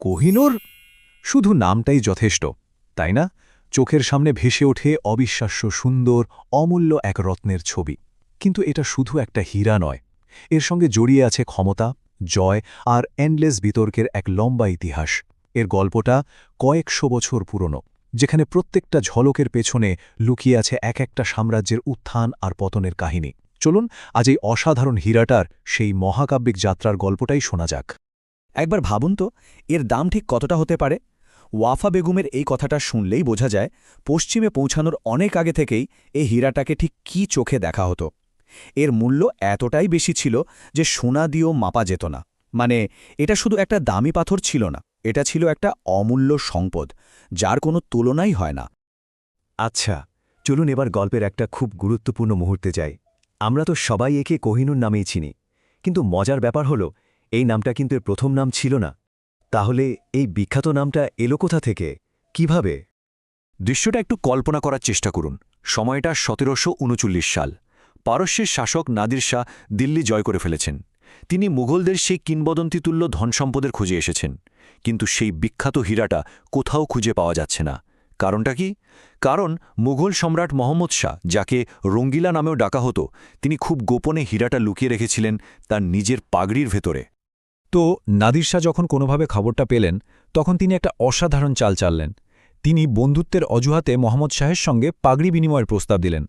কোহিনূর শুধু নামটাই যথেষ্ট, তাই না? চোখের সামনে ভেসে ওঠে অবিশ্বাস্য সুন্দর অমূল্য এক রত্নের ছবি। কিন্তু এটা শুধু একটা হীরা নয়, এর সঙ্গে জড়িয়ে আছে ক্ষমতা, জয় আর এন্ডলেস বিতর্কের এক লম্বা ইতিহাস। এর গল্পটা কয়েকশো বছর পুরনো, যেখানে প্রত্যেকটা ঝলকের পেছনে লুকিয়ে আছে এক একটা সাম্রাজ্যের উত্থান আর পতনের কাহিনী। চলুন আজ এই অসাধারণ হীরাটার সেই মহাকাব্যিক যাত্রার গল্পটাই শোনা যাক। একবার ভাবুন তো, এর দাম ঠিক কতটা হতে পারে। ওয়াফা বেগমের এই কথাটা শুনলেই বোঝা যায় পশ্চিমে পৌঁছানোর অনেক আগে থেকেই এই হীরাটাকে ঠিক কী চোখে দেখা হতো। এর মূল্য এতটাই বেশি ছিল যে সোনা দিয়েও মাপা যেত না। মানে, এটা শুধু একটা দামি পাথর ছিল না, এটা ছিল একটা অমূল্য সম্পদ, যার কোনো তুলনাই হয় না। আচ্ছা, চলুন এবার গল্পের একটা খুব গুরুত্বপূর্ণ মুহূর্তে যাই। আমরা তো সবাই একে কোহিনূর নামেই চিনি, কিন্তু মজার ব্যাপার হলো এই নামটা কিন্তু এর প্রথম নাম ছিল না। তাহলে এই বিখ্যাত নামটা এলো কোথা থেকে, কিভাবে? দৃশ্যটা একটু কল্পনা করার চেষ্টা করুন। সময়টা ১৭৩৯ সাল। পারস্যের শাসক নাদির শাহ দিল্লি জয় করে ফেলেছেন। তিনি মুঘলদের সেই কিংবদন্তিতুল্য ধনসম্পদের খুঁজে এসেছেন, কিন্তু সেই বিখ্যাত হীরাটা কোথাও খুঁজে পাওয়া যাচ্ছে না। কারণটা কি? কারণ মুঘল সম্রাট মোহাম্মদ শাহ, যাকে রঙ্গিলা নামেও ডাকা হতো, তিনি খুব গোপনে হীরাটা লুকিয়ে রেখেছিলেন তার নিজের পাগড়ির ভেতরে। তো নাদির শাহ যখন কোনোভাবে খবরটা পেলেন, তখন তিনি একটা অসাধারণ চাল চাললেন। তিনি বন্ধুত্বের অজুহাতে মোহাম্মদ শাহের সঙ্গে পাগড়ি বিনিময়ের প্রস্তাব দিলেন।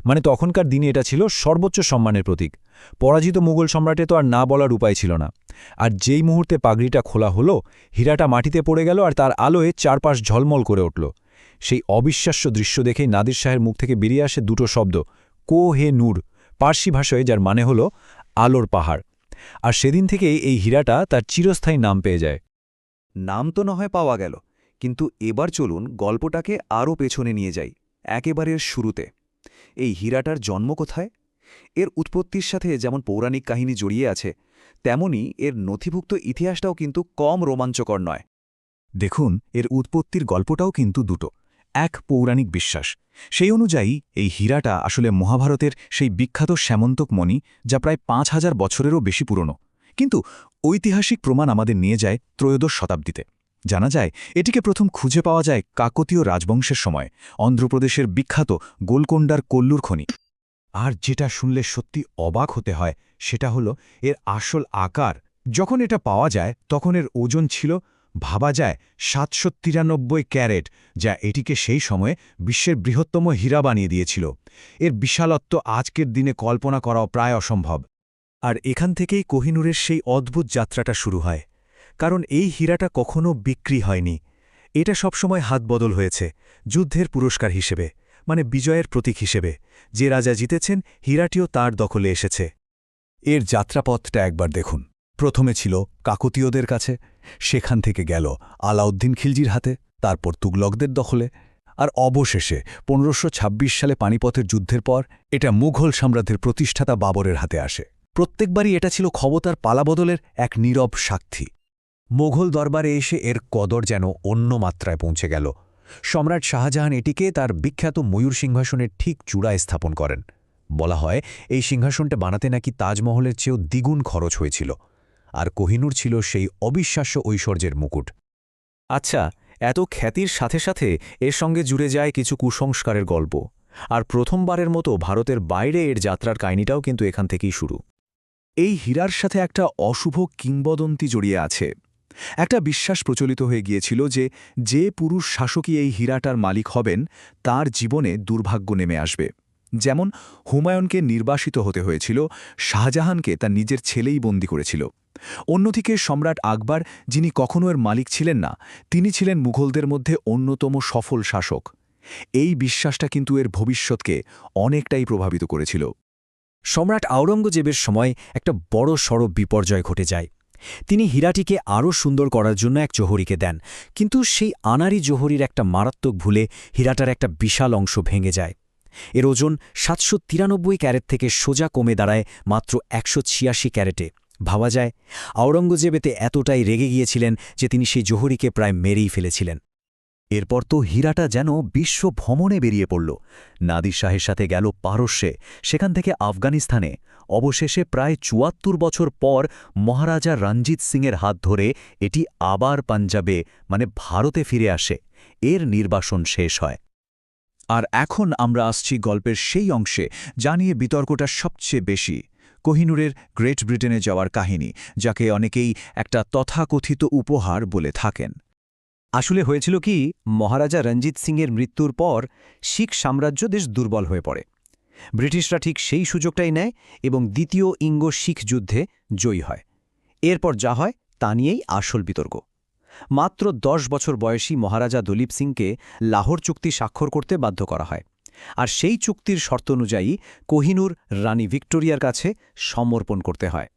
মানে তখনকার দিনে এটা ছিল সর্বোচ্চ সম্মানের প্রতীক। পরাজিত মুঘল সম্রাটে তো আর না বলার উপায় ছিল না। আর যেই মুহূর্তে পাগড়িটা খোলা হলো, হীরাটা মাটিতে পড়ে গেল আর তার আলোয় চারপাশ ঝলমল করে উঠল। সেই অবিশ্বাস্য দৃশ্য দেখেই নাদির শাহের মুখ থেকে বেরিয়ে আসে দুটো শব্দ, কো হে নূর, পার্সি ভাষায়, যার মানে হল আলোর পাহাড়। আর সেদিন থেকেই এই হীরাটা তার চিরস্থায়ী নাম পেয়ে যায়। নাম তো না হয় পাওয়া গেল, কিন্তু এবার চলুন গল্পটাকে আরও পেছনে নিয়ে যাই, একেবারের শুরুতে। এই হীরাটার জন্ম কোথায়? এর উৎপত্তির সাথে যেমন পৌরাণিক কাহিনী জড়িয়ে আছে, তেমনি এর নথিভুক্ত ইতিহাসটাও কিন্তু কম রোমাঞ্চকর নয়। দেখুন, এর উৎপত্তির গল্পটাও কিন্তু দুটো। এক পৌরাণিক বিশ্বাস, সেই অনুযায়ী এই হীরাটা আসলে মহাভারতের সেই বিখ্যাত শ্যামন্তক মণি, যা প্রায় ৫,০০০ বছরেরও বেশি পুরনো। কিন্তু ঐতিহাসিক প্রমাণ আমাদের নিয়ে যায় ত্রয়োদশ শতাব্দীতে। জানা যায় এটিকে প্রথম খুঁজে পাওয়া যায় কাকতীয় রাজবংশের সময় অন্ধ্রপ্রদেশের বিখ্যাত গোলকোন্ডার কল্লুর খনি। আর যেটা শুনলে সত্যি অবাক হতে হয় সেটা হলো এর আসল আকার। যখন এটা পাওয়া যায় তখন এর ওজন ছিল, ভাবা যায়, ৭৯৩ ক্যারেট, যা এটিকে সেই সময়ে বিশ্বের বৃহত্তম হীরা বানিয়ে দিয়েছিল। এর বিশালত্ব আজকের দিনে কল্পনা করাও প্রায় অসম্ভব। আর এখান থেকেই কোহিনূরের সেই অদ্ভুত যাত্রাটা শুরু হয়। কারণ এই হীরাটা কখনো বিক্রি হয়নি। এটা সবসময় হাতবদল হয়েছে, যুদ্ধের পুরস্কার হিসেবে, মানে বিজয়ের প্রতীক হিসেবে। যে রাজা জিতেছেন, হীরাটিও তার দখলে এসেছে। এর যাত্রাপথটা একবার দেখুন। প্রথমে ছিল কাকতীয়দের কাছে, সেখান থেকে গেল আলাউদ্দিন খিলজির হাতে, তারপর তুগলকদের দখলে, আর অবশেষে ১৫২৬ সালে পানিপথের যুদ্ধের পর এটা মুঘল সাম্রাজ্যের প্রতিষ্ঠাতা বাবরের হাতে আসে। প্রত্যেকবারই এটা ছিল ক্ষমতার পালাবদলের এক নীরব সাক্ষী। মোঘল দরবারে এসে এর কদর যেন অন্য মাত্রায় পৌঁছে গেল। সম্রাট শাহজাহান এটিকে তার বিখ্যাত ময়ূর সিংহাসনের ঠিক চূড়ায় স্থাপন করেন। বলা হয় এই সিংহাসনটা বানাতে নাকি তাজমহলের চেয়েও দ্বিগুণ খরচ হয়েছিল। আর কোহিনূর ছিল সেই অবিশ্বাস্য ঐশ্বর্যের মুকুট। আচ্ছা, এত খ্যাতির সাথে সাথে এর সঙ্গে জুড়ে যায় কিছু কুসংস্কারের গল্প। আর প্রথমবারের মতো ভারতের বাইরে এর যাত্রার কাহিনীটাও কিন্তু এখান থেকেই শুরু। এই হীরার সাথে একটা অশুভ কিংবদন্তি জড়িয়ে আছে। একটা বিশ্বাস প্রচলিত হয়ে গিয়েছিল যে যে পুরুষ শাসকই এই হীরাটার মালিক হবেন, তার জীবনে দুর্ভাগ্য নেমে আসবে। যেমন হুমায়ুনকে নির্বাসিত হতে হয়েছিল, শাহজাহানকে তার নিজের ছেলেই বন্দী করেছিল। অন্যদিকে সম্রাট আকবর, যিনি কখনো এর মালিক ছিলেন না, তিনি ছিলেন মুঘলদের মধ্যে অন্যতম সফল শাসক। এই বিশ্বাসটা কিন্তু এর ভবিষ্যৎকে অনেকটাই প্রভাবিত করেছিল। সম্রাট আওরঙ্গজেবের সময় একটা বড় সড় বিপর্যয় ঘটে যায়। তিনি হীরাটিকে আরও সুন্দর করার জন্য এক জোহরিকে দেন, কিন্তু সেই আনাড়ি জোহরির একটা মারাত্মক ভুলে হীরাটার একটা বিশাল অংশ ভেঙে যায়। এর ওজন ৭৯৩ ক্যারেট থেকে সোজা কমে দাঁড়ায় মাত্র ১৮৬ ক্যারেটে। ভাবা যায় আওরঙ্গজেব এতে এতটাই রেগে গিয়েছিলেন যে তিনি সেই জোহরিকে প্রায় মেরেই ফেলেছিলেন। এরপর তো হীরাটা যেন বিশ্ব ভ্রমণে বেরিয়ে পড়ল। নাদির শাহের সাথে গেল পারস্যে, সেখান থেকে আফগানিস্তানে, অবশেষে প্রায় ৭৪ বছর পর মহারাজা রঞ্জিত সিংয়ের হাত ধরে এটি আবার পাঞ্জাবে মানে ভারতে ফিরে আসে। এর নির্বাসন শেষ হয়। আর এখন আমরা আসছি গল্পের সেই অংশে যা নিয়ে বিতর্কটা সবচেয়ে বেশি, কোহিনূরের গ্রেট ব্রিটেনে যাওয়ার কাহিনী, যাকে অনেকেই একটা তথাকথিত উপহার বলে থাকেন। আসলে হয়েছিল কি, মহারাজা রঞ্জিত সিংয়ের মৃত্যুর পর শিখ সাম্রাজ্য দেশ দুর্বল হয়ে পড়ে। ব্রিটিশরা ঠিক সেই সুযোগটাই নেয় এবং দ্বিতীয় ইঙ্গো শিখ যুদ্ধে জয়ী হয়। এরপর যা হয় তা নিয়েই আসল বিতর্ক। মাত্র ১০ বছর বয়সী মহারাজা দলীপ সিংকে লাহোর চুক্তি স্বাক্ষর করতে বাধ্য করা হয়, আর সেই চুক্তির শর্ত অনুযায়ী কোহিনূর রানী ভিক্টোরিয়ার কাছে সমর্পণ করতে হয়।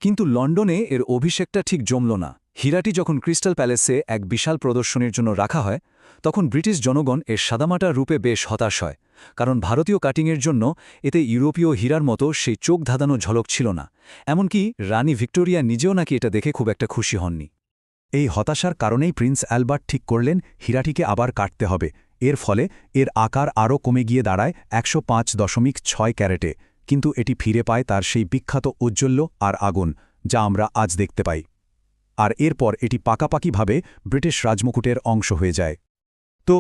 কিন্তু লন্ডনে এর অভিষেকটা ঠিক জমল না। হীরাটি যখন ক্রিস্টাল প্যালেসে এক বিশাল প্রদর্শনীর জন্য রাখা হয়, তখন ব্রিটিশ জনগণ এর সাদামাটা রূপে বেশ হতাশ হয়, কারণ ভারতীয় কাটিংয়ের জন্য এতে ইউরোপীয় হীরার মতো সেই চোখ ধাঁধানো ঝলক ছিল না। এমনকি রানী ভিক্টোরিয়া নিজেও নাকি এটা দেখে খুব একটা খুশি হননি। এই হতাশার কারণেই প্রিন্স অ্যালবার্ট ঠিক করলেন হীরাটিকে আবার কাটতে হবে। এর ফলে এর আকার আরও কমে গিয়ে দাঁড়ায় ১০৫.৬ ক্যারেটে, কিন্তু এটি ফিরে পায় তার সেই বিখ্যাত ঔজ্জ্বল্য আর আগুন যা আমরা আজ দেখতে পাই। আর এরপর এটি পাকাপাকিভাবে ব্রিটিশ রাজমুকুটের অংশ হয়ে যায়। তো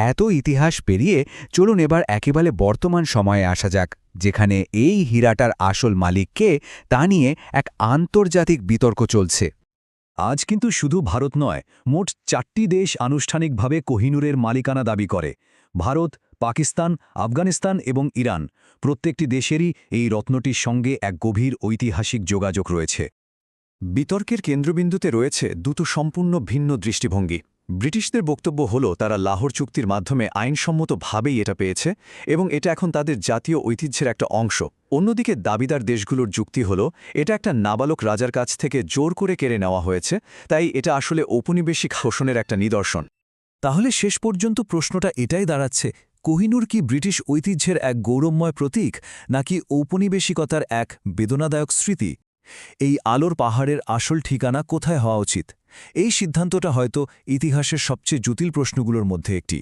এত ইতিহাস পেরিয়ে চলুন এবার একেবারে বর্তমান সময়ে আসা যাক, যেখানে এই হীরাটার আসল মালিক কে তা নিয়ে এক আন্তর্জাতিক বিতর্ক চলছে। আজ কিন্তু শুধু ভারত নয়, মোট ৪টি দেশ আনুষ্ঠানিকভাবে কোহিনূরের মালিকানা দাবি করে। ভারত, পাকিস্তান, আফগানিস্তান এবং ইরান, প্রত্যেকটি দেশেরই এই রত্নটির সঙ্গে এক গভীর ঐতিহাসিক যোগাযোগ রয়েছে। বিতর্কের কেন্দ্রবিন্দুতে রয়েছে দুটো সম্পূর্ণ ভিন্ন দৃষ্টিভঙ্গি। ব্রিটিশদের বক্তব্য হল তারা লাহোর চুক্তির মাধ্যমে আইনসম্মতভাবেই এটা পেয়েছে এবং এটা এখন তাদের জাতীয় ঐতিহ্যের একটা অংশ। অন্যদিকে দাবিদার দেশগুলোর যুক্তি হল এটা একটা নাবালক রাজার কাছ থেকে জোর করে কেড়ে নেওয়া হয়েছে, তাই এটা আসলে ঔপনিবেশিক শোষণের একটা নিদর্শন। তাহলে শেষ পর্যন্ত প্রশ্নটা এটাই দাঁড়াচ্ছে, কোহিনূর কি ব্রিটিশ ঐতিহ্যের এক গৌরবময় প্রতীক, নাকি ঔপনিবেশিকতার এক বেদনাদায়ক স্মৃতি? এই আলোর পাহাড়ের আসল ঠিকানা কোথায় হওয়া উচিত? এই সিদ্ধান্তটা হয়তো ইতিহাসের সবচেয়ে জটিল প্রশ্নগুলোর মধ্যে একটি।